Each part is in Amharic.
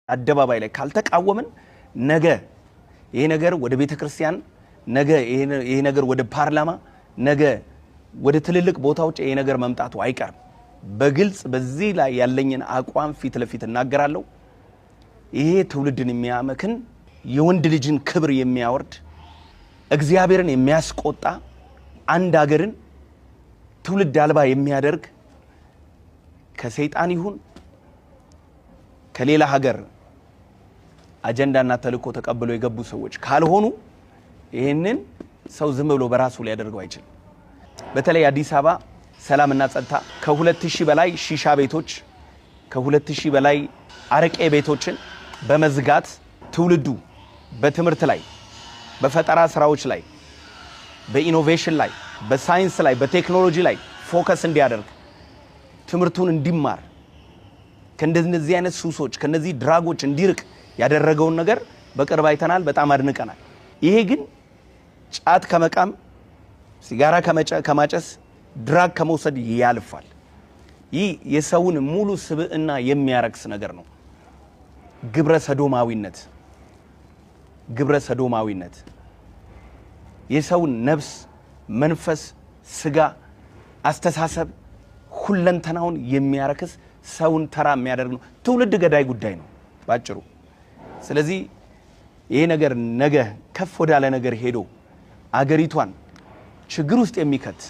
አደባባይ ላይ ካልተቃወምን ነገ ይሄ ነገር ወደ ቤተክርስቲያን ነገ ይሄ ነገር ወደ ፓርላማ ነገ ወደ ትልልቅ ቦታዎች ይሄ ነገር መምጣቱ አይቀርም። በግልጽ በዚህ ላይ ያለኝን አቋም ፊት ለፊት እናገራለሁ። ይሄ ትውልድን የሚያመክን የወንድ ልጅን ክብር የሚያወርድ እግዚአብሔርን የሚያስቆጣ አንድ ሀገርን ትውልድ አልባ የሚያደርግ ከሰይጣን ይሁን ከሌላ ሀገር አጀንዳና ተልእኮ ተቀብለው የገቡ ሰዎች ካልሆኑ ይሄንን ሰው ዝም ብሎ በራሱ ላይ ያደርገው አይችልም። በተለይ አዲስ አበባ ሰላምና ጸጥታ ከ2000 በላይ ሺሻ ቤቶች ከ2000 በላይ አረቄ ቤቶችን በመዝጋት ትውልዱ በትምህርት ላይ በፈጠራ ስራዎች ላይ በኢኖቬሽን ላይ በሳይንስ ላይ በቴክኖሎጂ ላይ ፎከስ እንዲያደርግ ትምህርቱን እንዲማር ከእንደዚህ አይነት ሱሶች ከነዚህ ድራጎች እንዲርቅ ያደረገውን ነገር በቅርብ አይተናል። በጣም አድንቀናል። ይሄ ግን ጫት ከመቃም ሲጋራ ከማጨስ ድራግ ከመውሰድ ያልፋል። ይህ የሰውን ሙሉ ስብዕና የሚያረክስ ነገር ነው። ግብረ ሰዶማዊነት የሰውን ነፍስ፣ መንፈስ፣ ስጋ፣ አስተሳሰብ ሁለንተናውን የሚያረክስ ሰውን ተራ የሚያደርግ ነው። ትውልድ ገዳይ ጉዳይ ነው ባጭሩ። ስለዚህ ይሄ ነገር ነገ ከፍ ወዳለ ነገር ሄዶ አገሪቷን ችግር ውስጥ የሚከት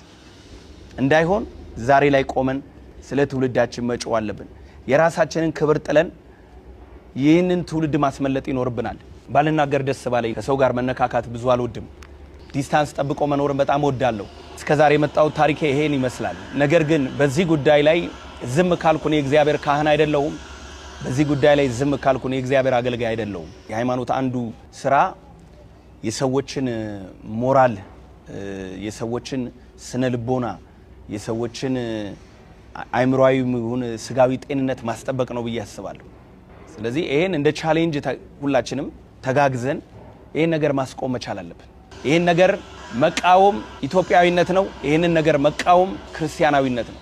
እንዳይሆን ዛሬ ላይ ቆመን ስለ ትውልዳችን መጮህ አለብን። የራሳችንን ክብር ጥለን ይህንን ትውልድ ማስመለጥ ይኖርብናል። ባልናገር ደስ ባለኝ። ከሰው ጋር መነካካት ብዙ አልወድም። ዲስታንስ ጠብቆ መኖርን በጣም ወዳለሁ። እስከዛሬ የመጣው ታሪኬ ይሄን ይመስላል። ነገር ግን በዚህ ጉዳይ ላይ ዝም ካልኩኝ የእግዚአብሔር ካህን አይደለሁም። በዚህ ጉዳይ ላይ ዝም ካልኩኝ የእግዚአብሔር አገልጋይ አይደለሁም። የሃይማኖት አንዱ ስራ የሰዎችን ሞራል፣ የሰዎችን ስነ ልቦና፣ የሰዎችን አእምሮአዊ ይሁን ስጋዊ ጤንነት ማስጠበቅ ነው ብዬ አስባለሁ። ስለዚህ ይሄን እንደ ቻሌንጅ ሁላችንም ተጋግዘን ይሄን ነገር ማስቆም መቻል አለብን። ይሄን ነገር መቃወም ኢትዮጵያዊነት ነው። ይሄንን ነገር መቃወም ክርስቲያናዊነት ነው።